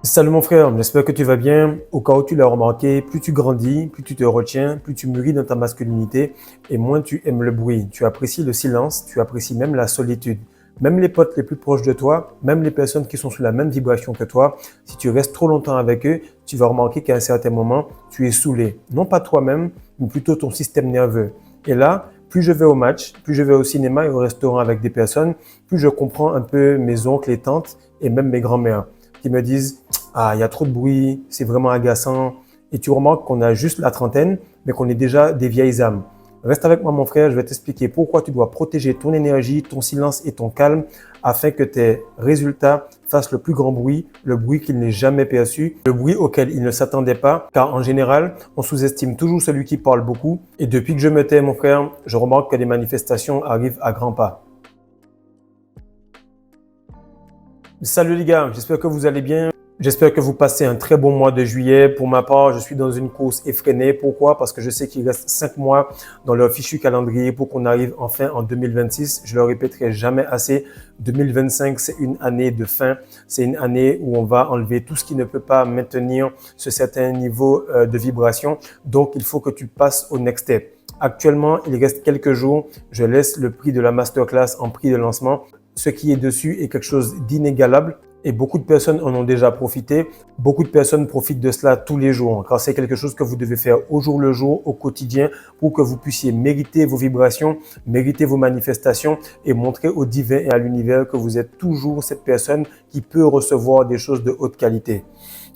Salut mon frère, j'espère que tu vas bien. Au cas où tu l'as remarqué, plus tu grandis, plus tu te retiens, plus tu mûris dans ta masculinité et moins tu aimes le bruit. Tu apprécies le silence, tu apprécies même la solitude. Même les potes les plus proches de toi, même les personnes qui sont sous la même vibration que toi, si tu restes trop longtemps avec eux, tu vas remarquer qu'à un certain moment, tu es saoulé. Non pas toi-même, mais plutôt ton système nerveux. Et là, plus je vais au match, plus je vais au cinéma et au restaurant avec des personnes, plus je comprends un peu mes oncles et tantes et même mes grands-mères qui me disent ah, il y a trop de bruit, c'est vraiment agaçant. Et tu remarques qu'on a juste la trentaine, mais qu'on est déjà des vieilles âmes. Reste avec moi, mon frère, je vais t'expliquer pourquoi tu dois protéger ton énergie, ton silence et ton calme afin que tes résultats fassent le plus grand bruit, le bruit qu'il n'ait jamais perçu, le bruit auquel il ne s'attendait pas, car en général, on sous-estime toujours celui qui parle beaucoup. Et depuis que je me tais, mon frère, je remarque que les manifestations arrivent à grands pas. Salut les gars, j'espère que vous allez bien. J'espère que vous passez un très bon mois de juillet. Pour ma part, je suis dans une course effrénée. Pourquoi? Parce que je sais qu'il reste 5 mois dans leur fichu calendrier pour qu'on arrive enfin en 2026. Je le répéterai jamais assez. 2025, c'est une année de fin. C'est une année où on va enlever tout ce qui ne peut pas maintenir ce certain niveau de vibration. Donc, il faut que tu passes au next step. Actuellement, il reste quelques jours. Je laisse le prix de la masterclass en prix de lancement. Ce qui est dessus est quelque chose d'inégalable. Et beaucoup de personnes en ont déjà profité. Beaucoup de personnes profitent de cela tous les jours, car c'est quelque chose que vous devez faire au jour le jour, au quotidien, pour que vous puissiez mériter vos vibrations, mériter vos manifestations et montrer au divin et à l'univers que vous êtes toujours cette personne qui peut recevoir des choses de haute qualité.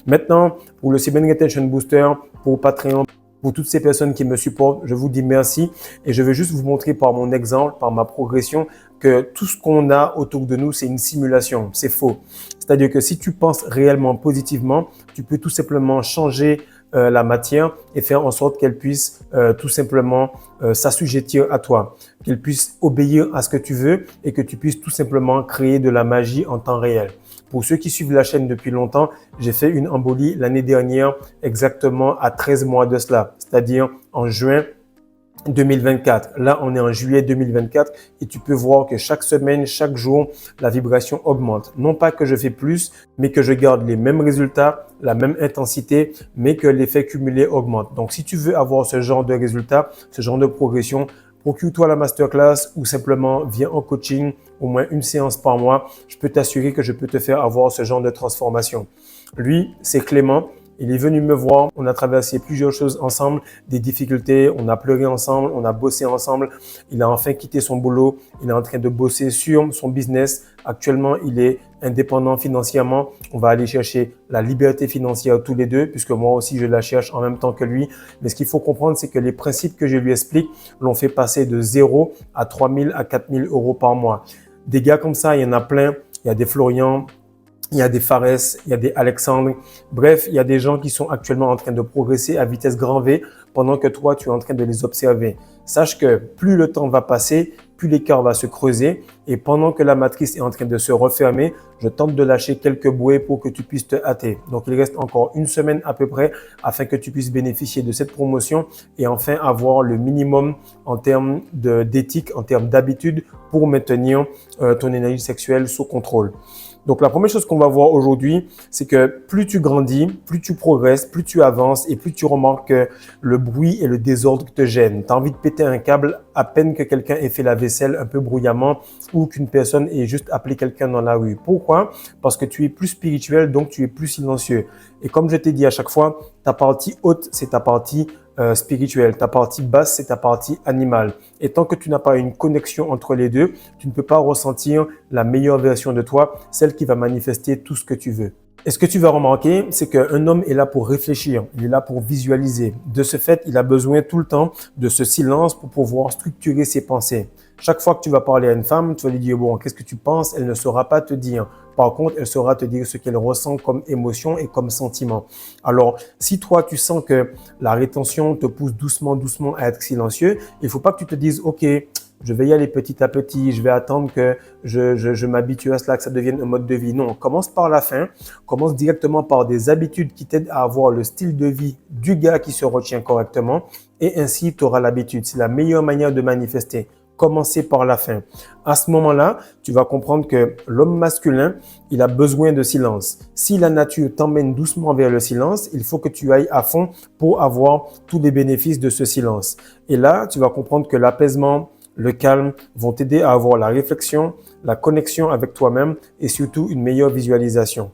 Maintenant, pour le Seven Retention Booster, pour Patreon, pour toutes ces personnes qui me supportent, je vous dis merci et je vais juste vous montrer par mon exemple, par ma progression, que tout ce qu'on a autour de nous, c'est une simulation, c'est faux. C'est-à-dire que si tu penses réellement positivement, tu peux tout simplement changer la matière et faire en sorte qu'elle puisse tout simplement s'assujettir à toi, qu'elle puisse obéir à ce que tu veux et que tu puisses tout simplement créer de la magie en temps réel. Pour ceux qui suivent la chaîne depuis longtemps, j'ai fait une embolie l'année dernière exactement à 13 mois de cela, c'est-à-dire en juin 2024. Là, on est en juillet 2024 et tu peux voir que chaque semaine, chaque jour, la vibration augmente. Non pas que je fais plus, mais que je garde les mêmes résultats, la même intensité, mais que l'effet cumulé augmente. Donc, si tu veux avoir ce genre de résultats, ce genre de progression, procure-toi la masterclass ou simplement viens en coaching, au moins une séance par mois. Je peux t'assurer que je peux te faire avoir ce genre de transformation. Lui, c'est Clément. Il est venu me voir, on a traversé plusieurs choses ensemble, des difficultés, on a pleuré ensemble, on a bossé ensemble. Il a enfin quitté son boulot, il est en train de bosser sur son business. Actuellement, il est indépendant financièrement. On va aller chercher la liberté financière tous les deux, puisque moi aussi, je la cherche en même temps que lui. Mais ce qu'il faut comprendre, c'est que les principes que je lui explique l'ont fait passer de 0 à 3 000 à 4 000 euros par mois. Des gars comme ça, il y en a plein. Il y a des Florian, il y a des Fares, il y a des Alexandre. Bref, il y a des gens qui sont actuellement en train de progresser à vitesse grand V pendant que toi, tu es en train de les observer. Sache que plus le temps va passer, plus l'écart va se creuser et pendant que la matrice est en train de se refermer, je tente de lâcher quelques bouées pour que tu puisses te hâter. Donc, il reste encore une semaine à peu près afin que tu puisses bénéficier de cette promotion et enfin avoir le minimum en termes d'éthique, en termes d'habitude pour maintenir ton énergie sexuelle sous contrôle. Donc, la première chose qu'on va voir aujourd'hui, c'est que plus tu grandis, plus tu progresses, plus tu avances et plus tu remarques que le bruit et le désordre te gênent. Tu as envie de péter un câble à peine que quelqu'un ait fait la vaisselle un peu bruyamment ou qu'une personne ait juste appelé quelqu'un dans la rue. Pourquoi? Parce que tu es plus spirituel, donc tu es plus silencieux. Et comme je t'ai dit à chaque fois, ta partie haute, c'est ta partie spirituelle. Ta partie basse, c'est ta partie animale. Et tant que tu n'as pas une connexion entre les deux, tu ne peux pas ressentir la meilleure version de toi, celle qui va manifester tout ce que tu veux. Et ce que tu vas remarquer, c'est qu'un homme est là pour réfléchir, il est là pour visualiser. De ce fait, il a besoin tout le temps de ce silence pour pouvoir structurer ses pensées. Chaque fois que tu vas parler à une femme, tu vas lui dire, bon, qu'est-ce que tu penses? Elle ne saura pas te dire. Par contre, elle saura te dire ce qu'elle ressent comme émotion et comme sentiment. Alors, si toi, tu sens que la rétention te pousse doucement, doucement à être silencieux, il ne faut pas que tu te dises, OK, je vais y aller petit à petit, je vais attendre que je m'habitue à cela, que ça devienne un mode de vie. Non, commence par la fin, commence directement par des habitudes qui t'aident à avoir le style de vie du gars qui se retient correctement et ainsi tu auras l'habitude. C'est la meilleure manière de manifester. commencer par la fin. À ce moment-là, tu vas comprendre que l'homme masculin, il a besoin de silence. Si la nature t'emmène doucement vers le silence, il faut que tu ailles à fond pour avoir tous les bénéfices de ce silence. Et là, tu vas comprendre que l'apaisement, le calme vont t'aider à avoir la réflexion, la connexion avec toi-même et surtout une meilleure visualisation.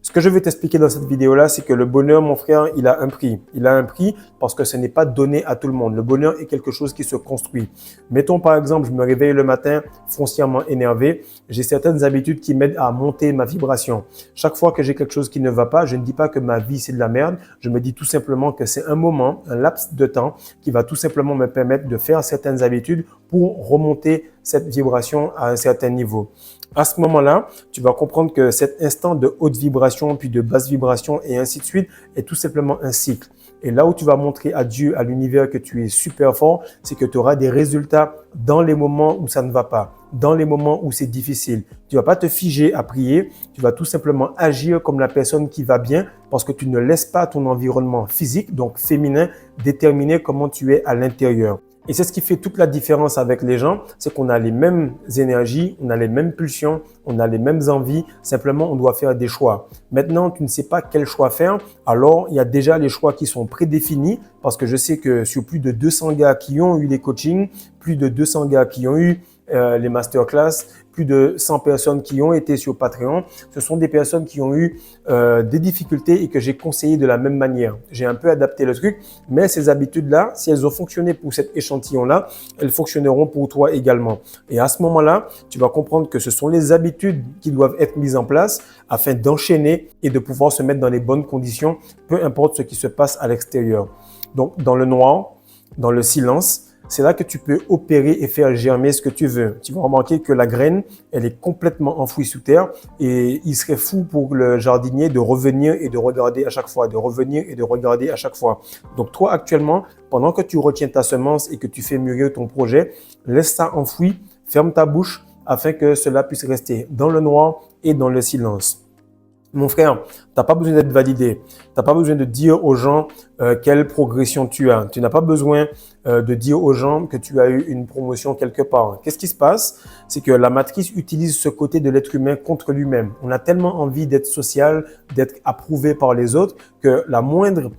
Ce que je vais t'expliquer dans cette vidéo-là, c'est que le bonheur, mon frère, il a un prix. Il a un prix parce que ce n'est pas donné à tout le monde. Le bonheur est quelque chose qui se construit. Mettons par exemple, je me réveille le matin foncièrement énervé. J'ai certaines habitudes qui m'aident à monter ma vibration. Chaque fois que j'ai quelque chose qui ne va pas, je ne dis pas que ma vie c'est de la merde. Je me dis tout simplement que c'est un moment, un laps de temps qui va tout simplement me permettre de faire certaines habitudes pour remonter cette vibration à un certain niveau. À ce moment-là, tu vas comprendre que cet instant de haute vibration, puis de basse vibration et ainsi de suite est tout simplement un cycle. Et là où tu vas montrer à Dieu, à l'univers que tu es super fort, c'est que tu auras des résultats dans les moments où ça ne va pas, dans les moments où c'est difficile. Tu vas pas te figer à prier, tu vas tout simplement agir comme la personne qui va bien parce que tu ne laisses pas ton environnement physique, donc féminin, déterminer comment tu es à l'intérieur. Et c'est ce qui fait toute la différence avec les gens, c'est qu'on a les mêmes énergies, on a les mêmes pulsions, on a les mêmes envies, simplement on doit faire des choix. Maintenant, tu ne sais pas quel choix faire, alors il y a déjà les choix qui sont prédéfinis parce que je sais que sur plus de 200 gars qui ont eu les coachings, plus de 200 gars qui ont eu les masterclass, plus de 100 personnes qui ont été sur Patreon. Ce sont des personnes qui ont eu des difficultés et que j'ai conseillé de la même manière. J'ai un peu adapté le truc, mais ces habitudes-là, si elles ont fonctionné pour cet échantillon-là, elles fonctionneront pour toi également. Et à ce moment-là, tu vas comprendre que ce sont les habitudes qui doivent être mises en place afin d'enchaîner et de pouvoir se mettre dans les bonnes conditions, peu importe ce qui se passe à l'extérieur. Donc, dans le noir, dans le silence, c'est là que tu peux opérer et faire germer ce que tu veux. Tu vas remarquer que la graine, elle est complètement enfouie sous terre et il serait fou pour le jardinier de revenir et de regarder à chaque fois, de revenir et de regarder à chaque fois. Donc toi, actuellement, pendant que tu retiens ta semence et que tu fais mûrir ton projet, laisse ça enfoui, ferme ta bouche afin que cela puisse rester dans le noir et dans le silence. Mon frère, tu n'as pas besoin d'être validé. Tu n'as pas besoin de dire aux gens quelle progression tu as. Tu n'as pas besoin de dire aux gens que tu as eu une promotion quelque part. Qu'est-ce qui se passe? C'est que la matrice utilise ce côté de l'être humain contre lui-même. On a tellement envie d'être social, d'être approuvé par les autres que la moindre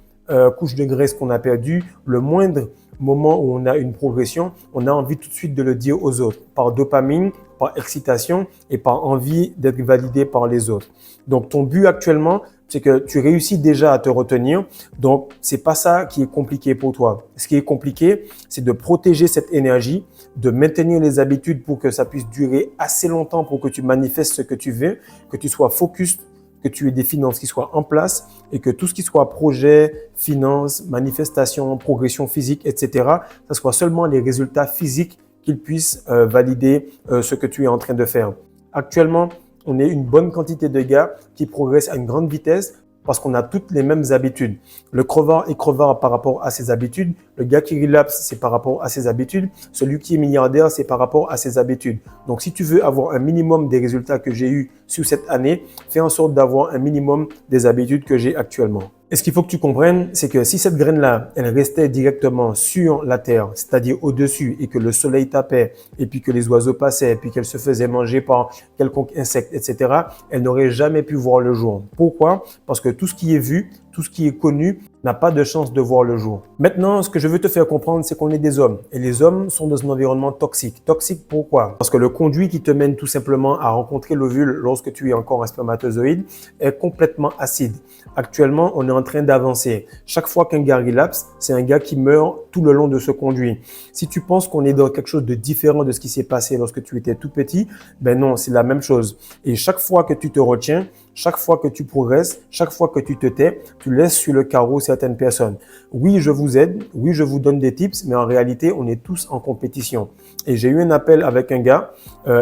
couche de graisse qu'on a perdue, le moindre moment où on a une progression, on a envie tout de suite de le dire aux autres par dopamine, par excitation et par envie d'être validé par les autres. Donc, ton but actuellement, c'est que tu réussis déjà à te retenir. Donc, c'est pas ça qui est compliqué pour toi. Ce qui est compliqué, c'est de protéger cette énergie, de maintenir les habitudes pour que ça puisse durer assez longtemps pour que tu manifestes ce que tu veux, que tu sois focus, que tu aies des finances qui soient en place et que tout ce qui soit projet, finances, manifestation, progression physique, etc., ça soit seulement les résultats physiques qu'ils puissent valider ce que tu es en train de faire. Actuellement, on est une bonne quantité de gars qui progressent à une grande vitesse parce qu'on a toutes les mêmes habitudes. Le crevard est crevard par rapport à ses habitudes. Le gars qui relapse, c'est par rapport à ses habitudes. Celui qui est milliardaire, c'est par rapport à ses habitudes. Donc, si tu veux avoir un minimum des résultats que j'ai eus sur cette année, fais en sorte d'avoir un minimum des habitudes que j'ai actuellement. Et ce qu'il faut que tu comprennes, c'est que si cette graine-là, elle restait directement sur la terre, c'est-à-dire au-dessus, et que le soleil tapait, et puis que les oiseaux passaient, et puis qu'elle se faisait manger par quelconque insecte, etc., elle n'aurait jamais pu voir le jour. Pourquoi? Parce que tout ce qui est vu, tout ce qui est connu n'a pas de chance de voir le jour. Maintenant, ce que je veux te faire comprendre, c'est qu'on est des hommes. Et les hommes sont dans un environnement toxique. Toxique pourquoi? Parce que le conduit qui te mène tout simplement à rencontrer l'ovule lorsque tu es encore un spermatozoïde est complètement acide. Actuellement, on est en train d'avancer. Chaque fois qu'un gars relapse, c'est un gars qui meurt tout le long de ce conduit. Si tu penses qu'on est dans quelque chose de différent de ce qui s'est passé lorsque tu étais tout petit, ben non, c'est la même chose. Et chaque fois que tu te retiens, chaque fois que tu progresses, chaque fois que tu te tais, tu laisses sur le carreau certaines personnes. Oui, je vous aide, oui, je vous donne des tips, mais en réalité, on est tous en compétition. Et j'ai eu un appel avec un gars,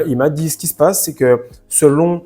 il m'a dit ce qui se passe, c'est que selon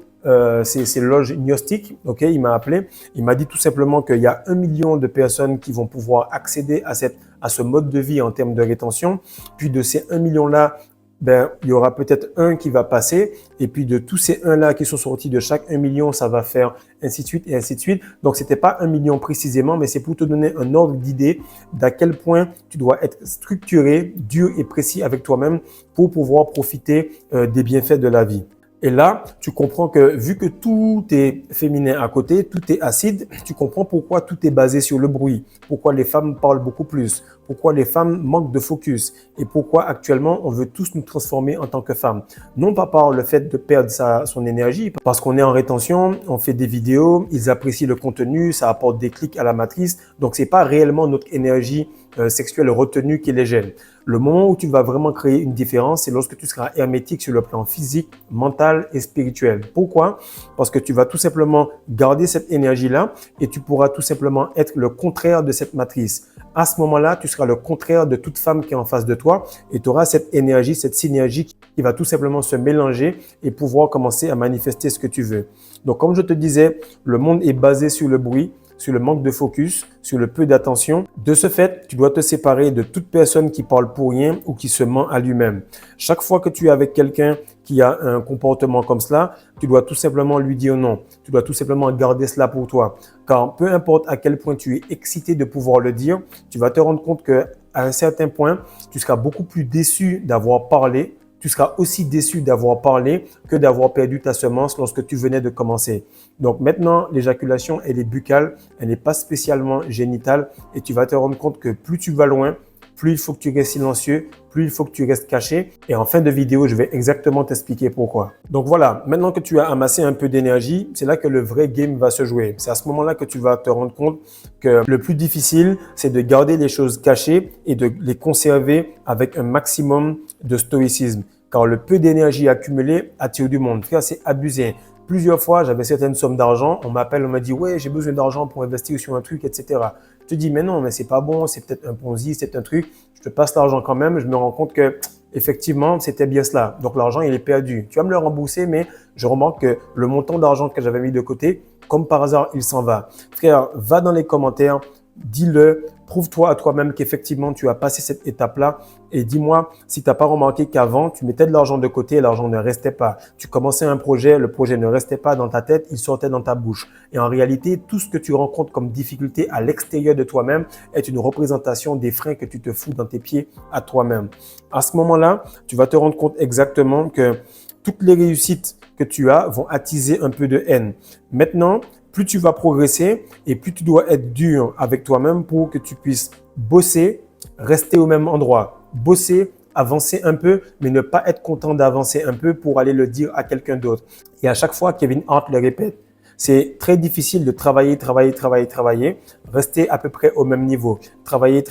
ces loges gnostiques, ok, il m'a appelé, il m'a dit tout simplement qu'il y a 1 million de personnes qui vont pouvoir accéder à ce mode de vie en termes de rétention. Puis de ces 1 million-là, ben, il y aura peut-être un qui va passer. Et puis, de tous ces 1-là qui sont sortis de chaque 1 million, ça va faire ainsi de suite et ainsi de suite. Donc, c'était pas 1 million précisément, mais c'est pour te donner un ordre d'idée d'à quel point tu dois être structuré, dur et précis avec toi-même pour pouvoir profiter des bienfaits de la vie. Et là, tu comprends que vu que tout est féminin à côté, tout est acide, tu comprends pourquoi tout est basé sur le bruit, pourquoi les femmes parlent beaucoup plus, pourquoi les femmes manquent de focus et pourquoi actuellement on veut tous nous transformer en tant que femmes. Non pas par le fait de perdre son énergie, parce qu'on est en rétention, on fait des vidéos, ils apprécient le contenu, ça apporte des clics à la matrice, donc c'est pas réellement notre énergie sexuelle retenue qui les gêne. Le moment où tu vas vraiment créer une différence, c'est lorsque tu seras hermétique sur le plan physique, mental et spirituel. Pourquoi? Parce que tu vas tout simplement garder cette énergie-là et tu pourras tout simplement être le contraire de cette matrice. À ce moment-là, tu seras le contraire de toute femme qui est en face de toi et tu auras cette énergie, cette synergie qui va tout simplement se mélanger et pouvoir commencer à manifester ce que tu veux. Donc, comme je te disais, le monde est basé sur le bruit, sur le manque de focus, sur le peu d'attention. De ce fait, tu dois te séparer de toute personne qui parle pour rien ou qui se ment à lui-même. Chaque fois que tu es avec quelqu'un qui a un comportement comme cela, tu dois tout simplement lui dire non. Tu dois tout simplement garder cela pour toi. Car peu importe à quel point tu es excité de pouvoir le dire, tu vas te rendre compte qu'à un certain point, tu seras beaucoup plus déçu d'avoir parlé. Tu seras aussi déçu d'avoir parlé que d'avoir perdu ta semence lorsque tu venais de commencer. Donc maintenant, l'éjaculation, elle est buccale, elle n'est pas spécialement génitale et tu vas te rendre compte que plus tu vas loin, plus il faut que tu restes silencieux, plus il faut que tu restes caché. Et en fin de vidéo, je vais exactement t'expliquer pourquoi. Donc voilà, maintenant que tu as amassé un peu d'énergie, c'est là que le vrai game va se jouer. C'est à ce moment-là que tu vas te rendre compte que le plus difficile, c'est de garder les choses cachées et de les conserver avec un maximum de stoïcisme. Car le peu d'énergie accumulée attire du monde. Frère, c'est abusé. Plusieurs fois, j'avais certaines sommes d'argent. On m'appelle, on m'a dit « Ouais, j'ai besoin d'argent pour investir sur un truc, etc. » Je te dis « Mais non, mais c'est pas bon, c'est peut-être un Ponzi, c'est un truc. » Je te passe l'argent quand même. Je me rends compte que effectivement, c'était bien cela. Donc, l'argent, il est perdu. Tu vas me le rembourser, mais je remarque que le montant d'argent que j'avais mis de côté, comme par hasard, il s'en va. Frère, va dans les commentaires, dis-le, prouve-toi à toi-même qu'effectivement, tu as passé cette étape-là et dis-moi si tu n'as pas remarqué qu'avant, tu mettais de l'argent de côté et l'argent ne restait pas. Tu commençais un projet, le projet ne restait pas dans ta tête, il sortait dans ta bouche. Et en réalité, tout ce que tu rencontres comme difficulté à l'extérieur de toi-même est une représentation des freins que tu te fous dans tes pieds à toi-même. À ce moment-là, tu vas te rendre compte exactement que toutes les réussites que tu as vont attiser un peu de haine. Maintenant, plus tu vas progresser et plus tu dois être dur avec toi-même pour que tu puisses bosser, rester au même endroit, bosser, avancer un peu, mais ne pas être content d'avancer un peu pour aller le dire à quelqu'un d'autre. Et à chaque fois, Kevin Hart le répète, c'est très difficile de travailler, rester à peu près au même niveau. Travailler,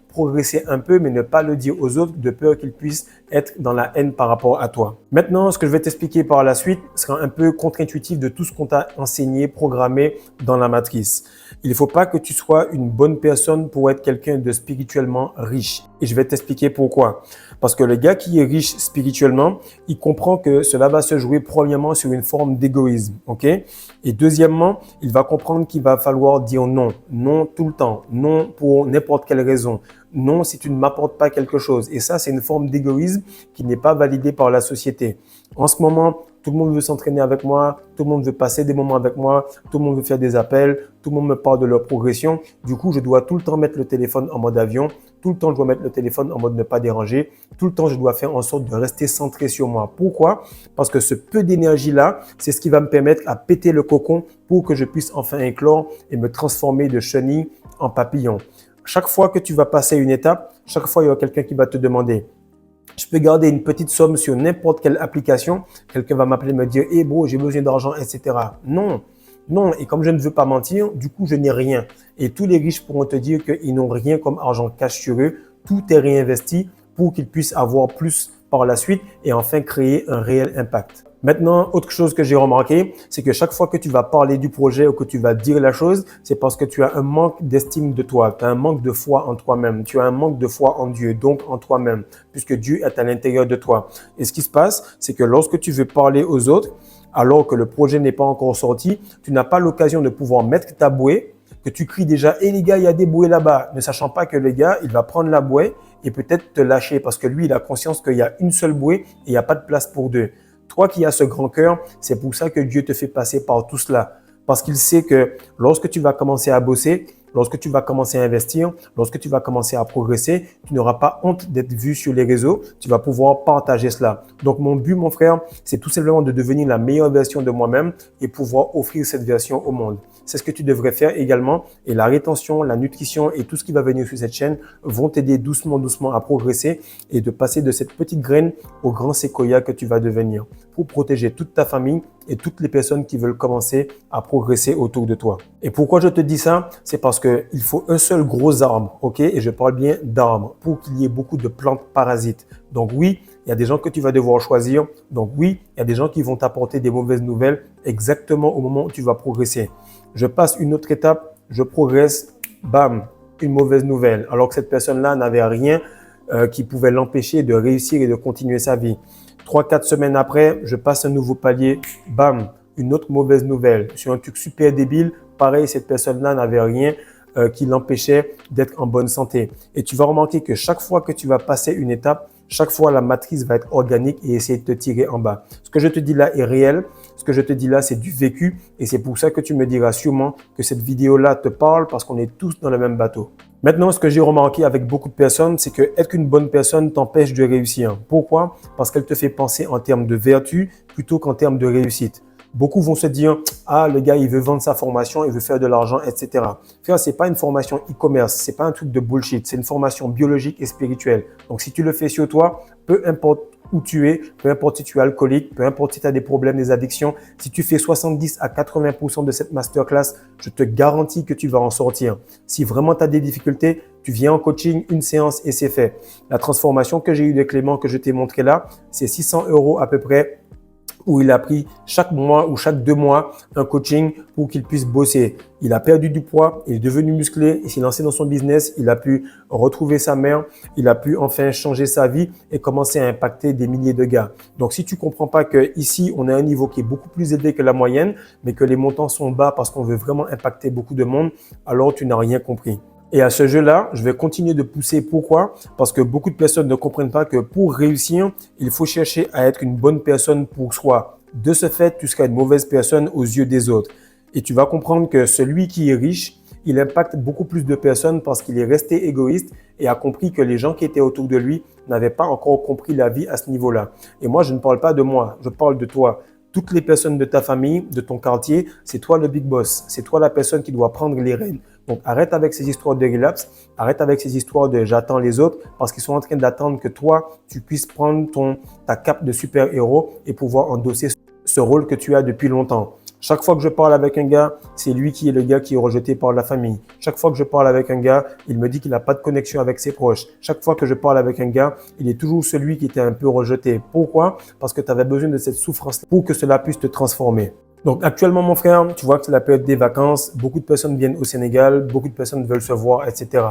progresser un peu, mais ne pas le dire aux autres de peur qu'ils puissent être dans la haine par rapport à toi. Maintenant, ce que je vais t'expliquer par la suite sera un peu contre-intuitif de tout ce qu'on t'a enseigné, programmé dans la matrice. Il ne faut pas que tu sois une bonne personne pour être quelqu'un de spirituellement riche. Et je vais t'expliquer pourquoi. Parce que le gars qui est riche spirituellement, il comprend que cela va se jouer premièrement sur une forme d'égoïsme, ok? Et deuxièmement, il va comprendre qu'il va falloir dire non. Non tout le temps. Non pour n'importe quelle raison. Non si tu ne m'apportes pas quelque chose. Et ça, c'est une forme d'égoïsme qui n'est pas validée par la société. En ce moment, tout le monde veut s'entraîner avec moi, tout le monde veut passer des moments avec moi, tout le monde veut faire des appels, tout le monde me parle de leur progression. Du coup, je dois tout le temps mettre le téléphone en mode avion, tout le temps je dois mettre le téléphone en mode ne pas déranger, tout le temps je dois faire en sorte de rester centré sur moi. Pourquoi? Parce que ce peu d'énergie-là, c'est ce qui va me permettre à péter le cocon pour que je puisse enfin éclore et me transformer de chenille en papillon. Chaque fois que tu vas passer une étape, chaque fois il y aura quelqu'un qui va te demander. Je peux garder une petite somme sur n'importe quelle application. Quelqu'un va m'appeler, me dire « Hey bro, j'ai besoin d'argent, etc. » Non, non. Et comme je ne veux pas mentir, du coup, je n'ai rien. Et tous les riches pourront te dire qu'ils n'ont rien comme argent cash sur eux. Tout est réinvesti pour qu'ils puissent avoir plus par la suite et enfin créer un réel impact. Maintenant, autre chose que j'ai remarqué, c'est que chaque fois que tu vas parler du projet ou que tu vas dire la chose, c'est parce que tu as un manque d'estime de toi, tu as un manque de foi en toi-même, tu as un manque de foi en Dieu, donc en toi-même, puisque Dieu est à l'intérieur de toi. Et ce qui se passe, c'est que lorsque tu veux parler aux autres, alors que le projet n'est pas encore sorti, tu n'as pas l'occasion de pouvoir mettre ta bouée, que tu cries déjà « Eh les gars, il y a des bouées là-bas », ne sachant pas que le gars, il va prendre la bouée et peut-être te lâcher parce que lui, il a conscience qu'il y a une seule bouée et il n'y a pas de place pour deux. Toi qui as ce grand cœur, c'est pour ça que Dieu te fait passer par tout cela. Parce qu'il sait que lorsque tu vas commencer à bosser, lorsque tu vas commencer à investir, lorsque tu vas commencer à progresser, tu n'auras pas honte d'être vu sur les réseaux. Tu vas pouvoir partager cela. Donc, mon but, mon frère, c'est tout simplement de devenir la meilleure version de moi-même et pouvoir offrir cette version au monde. C'est ce que tu devrais faire également. Et la rétention, la nutrition et tout ce qui va venir sur cette chaîne vont t'aider doucement, doucement à progresser et de passer de cette petite graine au grand séquoia que tu vas devenir pour protéger toute ta famille et toutes les personnes qui veulent commencer à progresser autour de toi. Et pourquoi je te dis ça? C'est parce qu'il faut un seul gros arbre, ok? Et je parle bien d'arbre pour qu'il y ait beaucoup de plantes parasites. Donc oui, il y a des gens que tu vas devoir choisir. Donc oui, il y a des gens qui vont t'apporter des mauvaises nouvelles exactement au moment où tu vas progresser. Je passe une autre étape, je progresse, bam, une mauvaise nouvelle. Alors que cette personne-là n'avait rien qui pouvait l'empêcher de réussir et de continuer sa vie. 3-4 semaines après, je passe un nouveau palier, bam, une autre mauvaise nouvelle. Sur un truc super débile, pareil, cette personne-là n'avait rien qui l'empêchait d'être en bonne santé. Et tu vas remarquer que chaque fois que tu vas passer une étape, chaque fois la matrice va être organique et essayer de te tirer en bas. Ce que je te dis là est réel. Ce que je te dis là, c'est du vécu. Et c'est pour ça que tu me diras sûrement que cette vidéo-là te parle parce qu'on est tous dans le même bateau. Maintenant, ce que j'ai remarqué avec beaucoup de personnes, c'est que être une bonne personne t'empêche de réussir. Pourquoi? Parce qu'elle te fait penser en termes de vertu plutôt qu'en termes de réussite. Beaucoup vont se dire « Ah, le gars, il veut vendre sa formation, il veut faire de l'argent, etc. » Frère, ce n'est pas une formation e-commerce, ce n'est pas un truc de bullshit, c'est une formation biologique et spirituelle. Donc, si tu le fais sur toi, peu importe où tu es, peu importe si tu es alcoolique, peu importe si tu as des problèmes, des addictions, si tu fais 70 à 80% de cette masterclass, je te garantis que tu vas en sortir. Si vraiment tu as des difficultés, tu viens en coaching, une séance et c'est fait. La transformation que j'ai eue de Clément, que je t'ai montré là, c'est 600 € à peu près, où il a pris chaque mois ou chaque 2 mois un coaching pour qu'il puisse bosser. Il a perdu du poids, il est devenu musclé, il s'est lancé dans son business, il a pu retrouver sa mère, il a pu enfin changer sa vie et commencer à impacter des milliers de gars. Donc, si tu comprends pas que ici, on a un niveau qui est beaucoup plus élevé que la moyenne, mais que les montants sont bas parce qu'on veut vraiment impacter beaucoup de monde, alors tu n'as rien compris. Et à ce jeu-là, je vais continuer de pousser. Pourquoi? Parce que beaucoup de personnes ne comprennent pas que pour réussir, il faut chercher à être une bonne personne pour soi. De ce fait, tu seras une mauvaise personne aux yeux des autres. Et tu vas comprendre que celui qui est riche, il impacte beaucoup plus de personnes parce qu'il est resté égoïste et a compris que les gens qui étaient autour de lui n'avaient pas encore compris la vie à ce niveau-là. Et moi, je ne parle pas de moi, je parle de toi. Toutes les personnes de ta famille, de ton quartier, c'est toi le big boss. C'est toi la personne qui doit prendre les rênes. Donc, arrête avec ces histoires de relapse, arrête avec ces histoires de j'attends les autres parce qu'ils sont en train d'attendre que toi, tu puisses prendre ta cape de super-héros et pouvoir endosser ce rôle que tu as depuis longtemps. Chaque fois que je parle avec un gars, c'est lui qui est le gars qui est rejeté par la famille. Chaque fois que je parle avec un gars, il me dit qu'il n'a pas de connexion avec ses proches. Chaque fois que je parle avec un gars, il est toujours celui qui était un peu rejeté. Pourquoi? Parce que tu avais besoin de cette souffrance pour que cela puisse te transformer. Donc actuellement, mon frère, tu vois que c'est la période des vacances. Beaucoup de personnes viennent au Sénégal, beaucoup de personnes veulent se voir, etc.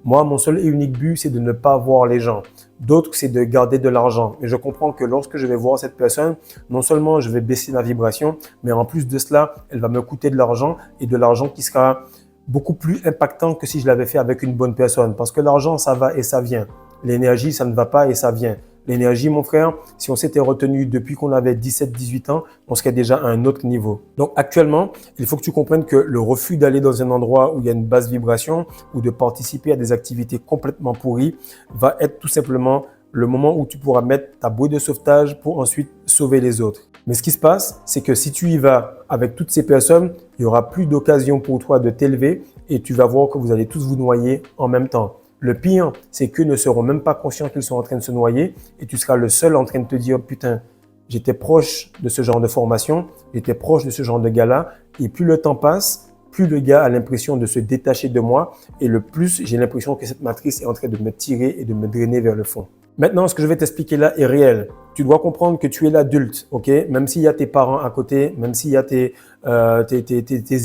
Moi, mon seul et unique but, c'est de ne pas voir les gens. D'autres, c'est de garder de l'argent. Mais je comprends que lorsque je vais voir cette personne, non seulement je vais baisser ma vibration, mais en plus de cela, elle va me coûter de l'argent et de l'argent qui sera beaucoup plus impactant que si je l'avais fait avec une bonne personne. Parce que l'argent, ça va et ça vient. L'énergie, ça ne va pas et ça vient. L'énergie, mon frère, si on s'était retenu depuis qu'on avait 17-18 ans, on serait déjà à un autre niveau. Donc actuellement, il faut que tu comprennes que le refus d'aller dans un endroit où il y a une basse vibration ou de participer à des activités complètement pourries va être tout simplement le moment où tu pourras mettre ta bouée de sauvetage pour ensuite sauver les autres. Mais ce qui se passe, c'est que si tu y vas avec toutes ces personnes, il n'y aura plus d'occasion pour toi de t'élever et tu vas voir que vous allez tous vous noyer en même temps. Le pire, c'est qu'eux ne seront même pas conscients qu'ils sont en train de se noyer et tu seras le seul en train de te dire « Putain, j'étais proche de ce genre de formation, j'étais proche de ce genre de gars-là. » Et plus le temps passe, plus le gars a l'impression de se détacher de moi et le plus j'ai l'impression que cette matrice est en train de me tirer et de me drainer vers le fond. Maintenant, ce que je vais t'expliquer là est réel. Tu dois comprendre que tu es l'adulte, ok? Même s'il y a tes parents à côté, même s'il y a tes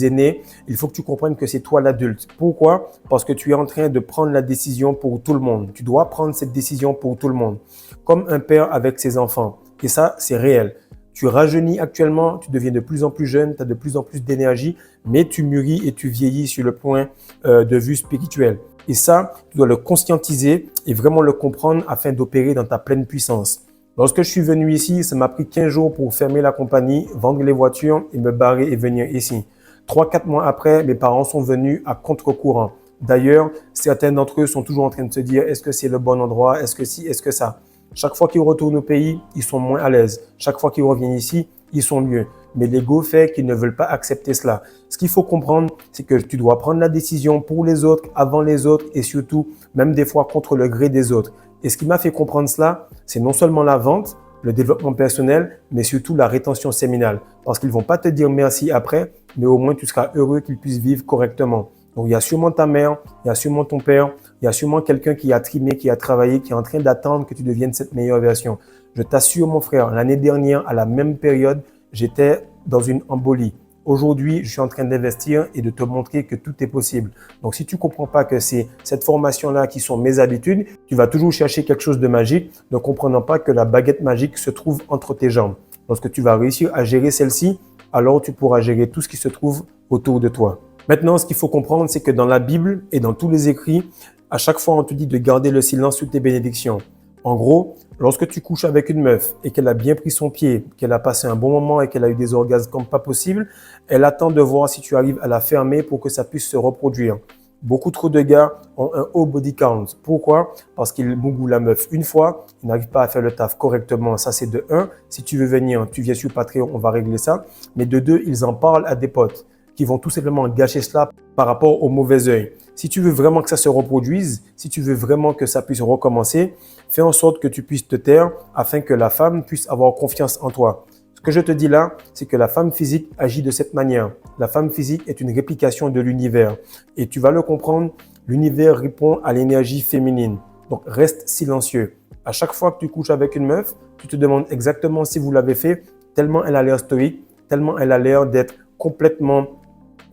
aînés, il faut que tu comprennes que c'est toi l'adulte. Pourquoi? Parce que tu es en train de prendre la décision pour tout le monde. Tu dois prendre cette décision pour tout le monde, comme un père avec ses enfants. Et ça, c'est réel. Tu rajeunis actuellement, tu deviens de plus en plus jeune, tu as de plus en plus d'énergie, mais tu mûris et tu vieillis sur le point de vue spirituel. Et ça, tu dois le conscientiser et vraiment le comprendre afin d'opérer dans ta pleine puissance. Lorsque je suis venu ici, ça m'a pris 15 jours pour fermer la compagnie, vendre les voitures et me barrer et venir ici. 3-4 mois après, mes parents sont venus à contre-courant. D'ailleurs, certains d'entre eux sont toujours en train de se dire est-ce que c'est le bon endroit, est-ce que ci, est-ce que ça. Chaque fois qu'ils retournent au pays, ils sont moins à l'aise. Chaque fois qu'ils reviennent ici, ils sont mieux. Mais l'ego fait qu'ils ne veulent pas accepter cela. Ce qu'il faut comprendre, c'est que tu dois prendre la décision pour les autres, avant les autres et surtout, même des fois contre le gré des autres. Et ce qui m'a fait comprendre cela, c'est non seulement la vente, le développement personnel, mais surtout la rétention séminale. Parce qu'ils ne vont pas te dire merci après, mais au moins tu seras heureux qu'ils puissent vivre correctement. Donc, il y a sûrement ta mère, il y a sûrement ton père, il y a sûrement quelqu'un qui a trimé, qui a travaillé, qui est en train d'attendre que tu deviennes cette meilleure version. Je t'assure, mon frère, l'année dernière, à la même période, j'étais dans une embolie. Aujourd'hui, je suis en train d'investir et de te montrer que tout est possible. Donc, si tu ne comprends pas que c'est cette formation-là qui sont mes habitudes, tu vas toujours chercher quelque chose de magique, ne comprenant pas que la baguette magique se trouve entre tes jambes. Lorsque tu vas réussir à gérer celle-ci, alors tu pourras gérer tout ce qui se trouve autour de toi. Maintenant, ce qu'il faut comprendre, c'est que dans la Bible et dans tous les écrits, à chaque fois, on te dit de garder le silence sur tes bénédictions. En gros, lorsque tu couches avec une meuf et qu'elle a bien pris son pied, qu'elle a passé un bon moment et qu'elle a eu des orgasmes comme pas possible, elle attend de voir si tu arrives à la fermer pour que ça puisse se reproduire. Beaucoup trop de gars ont un haut body count. Pourquoi? Parce qu'ils mougouent la meuf une fois, ils n'arrivent pas à faire le taf correctement. Ça, c'est de 1. Si tu veux venir, tu viens sur Patreon, on va régler ça. Mais de 2, ils en parlent à des potes qui vont tout simplement gâcher cela par rapport au mauvais œil. Si tu veux vraiment que ça se reproduise, si tu veux vraiment que ça puisse recommencer, fais en sorte que tu puisses te taire afin que la femme puisse avoir confiance en toi. Ce que je te dis là, c'est que la femme physique agit de cette manière. La femme physique est une réplication de l'univers. Et tu vas le comprendre, l'univers répond à l'énergie féminine. Donc reste silencieux. À chaque fois que tu couches avec une meuf, tu te demandes exactement si vous l'avez fait, tellement elle a l'air stoïque, tellement elle a l'air d'être complètement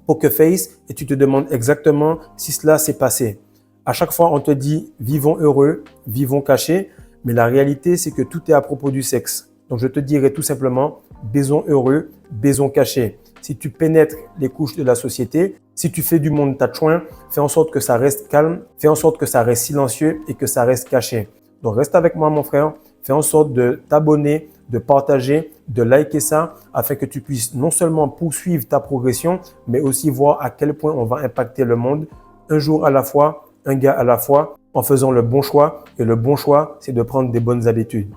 poker face et tu te demandes exactement si cela s'est passé. À chaque fois, on te dit vivons heureux, vivons cachés, mais la réalité, c'est que tout est à propos du sexe. Donc, je te dirais tout simplement baisons heureux, baisons cachés. Si tu pénètres les couches de la société, si tu fais du monde ta chouin, fais en sorte que ça reste calme, fais en sorte que ça reste silencieux et que ça reste caché. Donc, reste avec moi, mon frère. Fais en sorte de t'abonner, de partager, de liker ça afin que tu puisses non seulement poursuivre ta progression, mais aussi voir à quel point on va impacter le monde un jour à la fois, un gars à la fois, en faisant le bon choix. Et le bon choix, c'est de prendre des bonnes habitudes.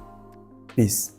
Peace.